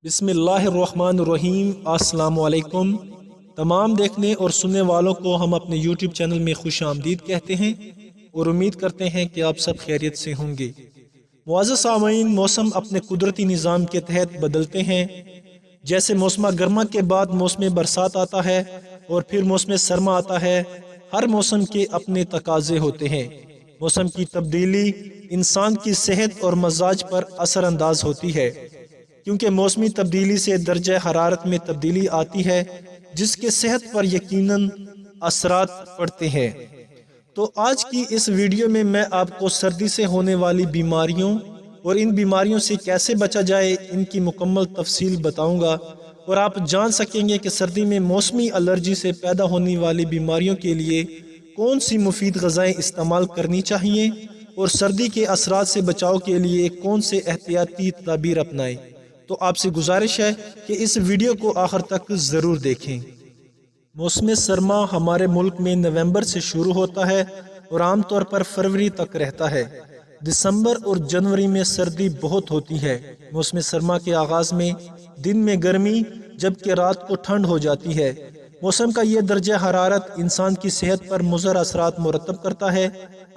बिस्मिल्लाहिर्रहमानिर्रहीम। अस्सलाम वालेकुम। तमाम देखने और सुनने वालों को हम अपने यूट्यूब चैनल में खुश आमदीद कहते हैं और उम्मीद करते हैं कि आप सब खैरियत से होंगे। मुअज़्ज़ज़ सामीन, मौसम अपने कुदरती निज़ाम के तहत बदलते हैं। जैसे मौसम गर्मा के बाद मौसम बरसात आता है और फिर मौसम सरमा आता है। हर मौसम के अपने तकाज़े होते हैं। मौसम की तब्दीली इंसान की सेहत और मजाज पर असर अंदाज होती है, क्योंकि मौसमी तब्दीली से दर्जा हरारत में तब्दीली आती है, जिसके सेहत पर यकीनन असरात पड़ते हैं। तो आज की इस वीडियो में मैं आपको सर्दी से होने वाली बीमारियों और इन बीमारियों से कैसे बचा जाए, इनकी मुकम्मल तफसील बताऊंगा और आप जान सकेंगे कि सर्दी में मौसमी एलर्जी से पैदा होने वाली बीमारियों के लिए कौन सी मुफीद ग़िज़ाएँ इस्तेमाल करनी चाहिए और सर्दी के असरात से बचाव के लिए कौन से एहतियाती तदाबीर अपनाएं। तो आपसे गुजारिश है कि इस वीडियो को आखिर तक ज़रूर देखें। मौसम सरमा हमारे मुल्क में नवंबर से शुरू होता है और आमतौर पर फरवरी तक रहता है। दिसंबर और जनवरी में सर्दी बहुत होती है। मौसम सरमा के आगाज़ में दिन में गर्मी जबकि रात को ठंड हो जाती है। मौसम का ये दर्जा हरारत इंसान की सेहत पर मुज़र असरात मुरतब करता है।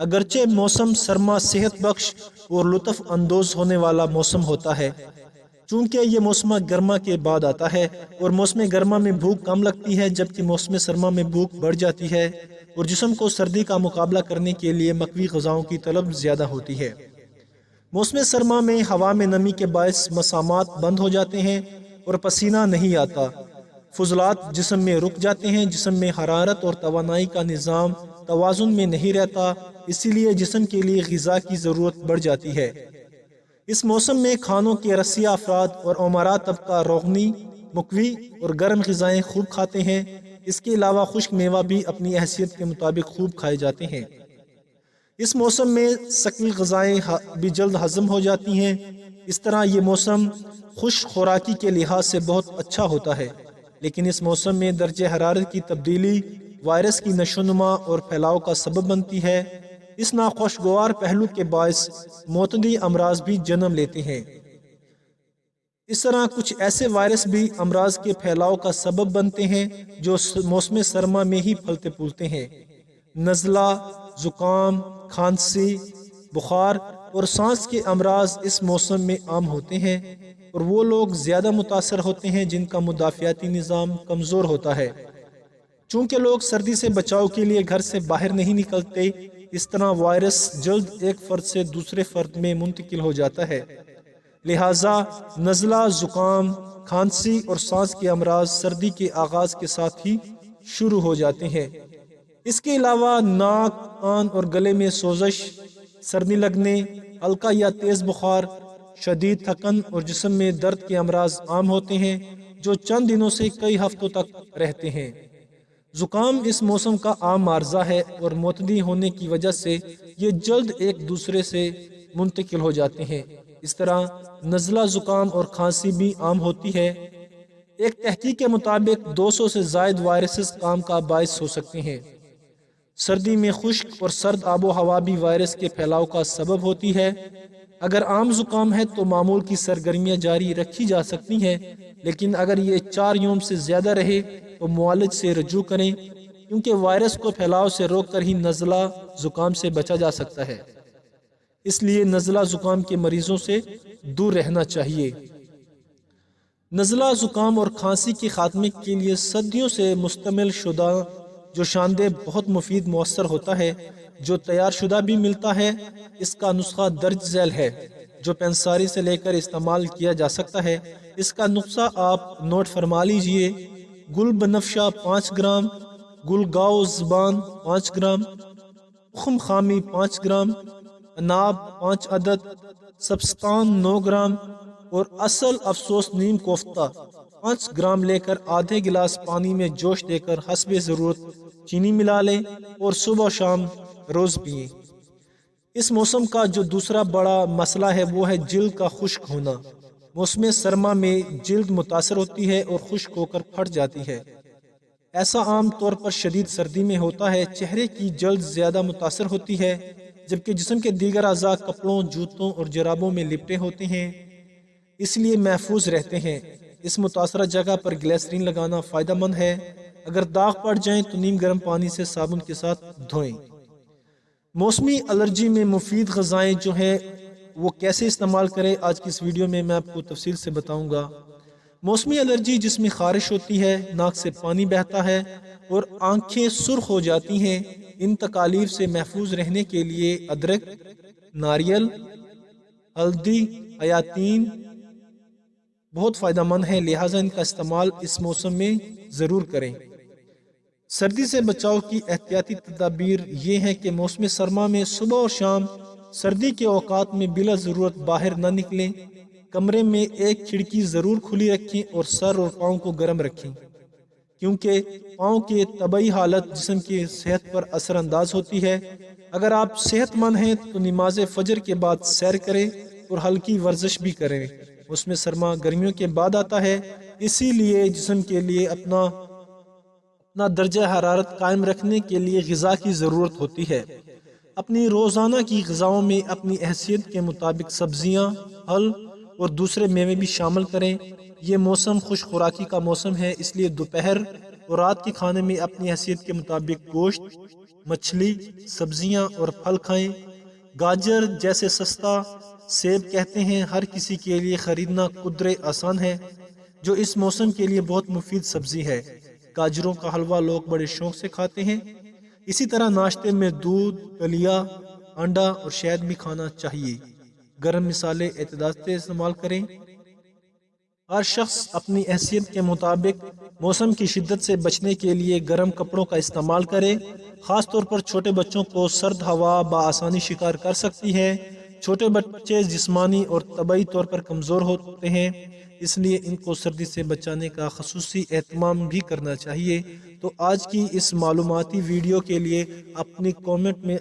अगरचे मौसम सरमा सेहत बख्श और लुत्फ़ अंदोज़ होने वाला मौसम होता है, चूँकि ये मौसम गर्मा के बाद आता है और मौसम गर्मा में भूख कम लगती है, जबकि मौसम सरमा में भूख बढ़ जाती है और जिस्म को सर्दी का मुकाबला करने के लिए मकवी ग़िज़ाओं की तलब ज़्यादा होती है। मौसम सरमा में हवा में नमी के बायस मसामात बंद हो जाते हैं और पसीना नहीं आता। फुजलात जिस्म में रुक जाते हैं। जिस्म में हरारत और तवानाई का निज़ाम तवाज़ुन में नहीं रहता, इसीलिए जिस्म के लिए ग़िज़ा की ज़रूरत बढ़ जाती है। इस मौसम में खानों के रसिया अफराद और उमरा तबका रोगनी, मुकवी और गर्म ग़िज़ाएँ खूब खाते हैं। इसके अलावा खुश्क मेवा भी अपनी हैसियत के मुताबिक खूब खाए जाते हैं। इस मौसम में सकील ग़िज़ाएँ भी जल्द हज़म हो जाती हैं। इस तरह ये मौसम खुश खुराकी के लिहाज से बहुत अच्छा होता है, लेकिन इस मौसम में दर्जे हरारत की तब्दीली वायरस की नशोनुमा और फैलाव का सबब बनती है। इस नाखुशगवार पहलू के बायस मोतदी अमराज भी जन्म लेते हैं। इस तरह कुछ ऐसे वायरस भी अमराज के फैलाव का सबब बनते हैं जो मौसम सरमा में ही फलते फूलते हैं। नज़ला, ज़ुकाम, खांसी, बुखार और सांस के अमराज इस मौसम में आम होते हैं और वो लोग ज़्यादा मुतासर होते हैं जिनका मुदाफ़ियाती निज़ाम कमज़ोर होता है। चूँकि लोग सर्दी से बचाव के लिए घर से बाहर नहीं निकलते, इस तरह वायरस जल्द एक फ़र्द से दूसरे फ़र्द में मुंतकिल हो जाता है। लिहाजा नज़ला, ज़ुकाम, खांसी और सांस के अमराज सर्दी के आगाज़ के साथ ही शुरू हो जाते हैं। इसके अलावा नाक, कान और गले में सोजश, सर्दी लगने, हल्का या तेज़ बुखार, शदीद थकन और जिस्म में दर्द के अमराज आम होते हैं, जो चंद दिनों से कई हफ्तों तक रहते हैं। ज़ुकाम इस मौसम का आम आर्जा है और मोतदी होने की वजह से ये जल्द एक दूसरे से मुंतकिल हो जाते हैं। इस तरह नज़ला, ज़ुकाम और खांसी भी आम होती है। एक तहकीक के मुताबिक 200 से ज़ायद वायरसेस काम का बायस हो सकते हैं। सर्दी में खुश्क और सर्द आबो हवा भी वायरस के फैलाव का सबब होती है। अगर आम ज़ुकाम है तो मामूल की सरगर्मियाँ जारी रखी जा सकती हैं, लेकिन अगर ये 4 यौम से ज़्यादा रहे तो मुआलिज से रजू करें, क्योंकि वायरस को फैलाव से रोक कर ही नज़ला ज़ुकाम से बचा जा सकता है। इसलिए नज़ला ज़ुकाम के मरीजों से दूर रहना चाहिए। नज़ला, ज़ुकाम और खांसी के खात्मे के लिए सदियों से मुस्तमिल शुदा जो शानदे बहुत मुफीद मौसर होता है, जो तैयार शुदा भी मिलता है। इसका नुस्खा दर्ज झैल है जो पेंसारी से लेकर इस्तेमाल किया जा सकता है। इसका नुस्खा आप नोट फरमा लीजिए। गुल बनफशा 5 ग्राम, गुलगाओ ज़बान 5 ग्राम, उखम खामी 5 ग्राम, अनाब 5 अदद, सब्स्तान 9 ग्राम और असल अफसोस नीम कोफ्ता 5 ग्राम लेकर आधे गिलास पानी में जोश देकर हस्बे ज़रूरत चीनी मिला लें और सुबह शाम रोज़ पिएं। इस मौसम का जो दूसरा बड़ा मसला है वो है जिल्द का खुश्क होना। मौसम सरमा में जिल्द मुतासर होती है और खुश्क होकर फट जाती है। ऐसा आम तौर पर शदीद सर्दी में होता है। चेहरे की जल्द ज़्यादा मुतासर होती है, जबकि जिस्म के दीगर अज़ा कपड़ों, जूतों और जराबों में लिपटे होते हैं। اس لیے محفوظ رہتے ہیں۔ اس متاثرہ جگہ پر گلیسرین لگانا فائدہ مند ہے۔ اگر داغ پڑ جائیں تو نیم گرم پانی سے صابن کے ساتھ دھوئیں۔ موسمی الرجی میں مفید غذائیں جو ہیں وہ کیسے استعمال کریں، آج کی اس ویڈیو میں آپ کو تفصیل سے بتاؤں گا۔ موسمی الرجی جس میں خارش ہوتی ہے، ناک سے پانی بہتا ہے اور آنکھیں سرخ ہو جاتی ہیں، ان تکالیف سے محفوظ رہنے کے لیے ادرک، ناریل، ہلدی، حیاتین بہت فائدہ مند ہے، لہٰذا ان کا استعمال اس موسم میں ضرور کریں۔ سردی سے بچاؤ کی احتیاطی تدابیر یہ ہیں کہ موسم سرما میں صبح اور شام سردی کے اوقات میں بلا ضرورت باہر نہ نکلیں۔ کمرے میں ایک کھڑکی ضرور کھلی رکھیں اور سر اور پاؤں کو گرم رکھیں، کیونکہ پاؤں کی طبعی حالت جسم کی صحت پر اثر انداز ہوتی ہے۔ اگر آپ صحت مند ہیں تو نماز فجر کے بعد سیر کریں اور ہلکی ورزش بھی کریں۔ موسم سرما گرمیوں کے بعد آتا ہے، اسی لیے جسم کے لیے اپنا درجہ حرارت قائم رکھنے کے لیے غذا کی ضرورت ہوتی ہے۔ اپنی روزانہ کی غذاؤں میں اپنی حیثیت کے مطابق سبزیاں، پھل اور دوسرے میوے بھی شامل کریں۔ یہ موسم خوش خوراکی کا موسم ہے، اس لیے دوپہر اور رات کے کھانے میں اپنی حیثیت کے مطابق گوشت، مچھلی، سبزیاں اور پھل کھائیں۔ گاجر جیسے سستا سیب کہتے ہیں، ہر کسی کے لیے خریدنا قدرے آسان ہے، جو اس موسم کے لیے بہت مفید سبزی ہے۔ گاجروں کا حلوہ لوگ بڑے شوق سے کھاتے ہیں۔ اسی طرح ناشتے میں دودھ، دلیا، انڈا اور شہد بھی کھانا چاہیے۔ گرم مسالے اعتدال سے استعمال کریں۔ ہر شخص اپنی حیثیت کے مطابق موسم کی شدت سے بچنے کے لیے گرم کپڑوں کا استعمال کرے۔ خاص طور پر چھوٹے بچوں کو سرد ہوا بآسانی شکار کر سکتی ہے۔ چھوٹے بچے جسمانی اور طبعی طور پر کمزور ہوتے ہیں، اس لیے ان کو سردی سے بچانے کا خصوصی اہتمام بھی کرنا چاہیے۔ تو آج کی اس معلوماتی ویڈیو کے لیے اپنی کامنٹ میں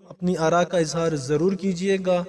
اپنی آراء کا اظہار ضرور کیجیے گا۔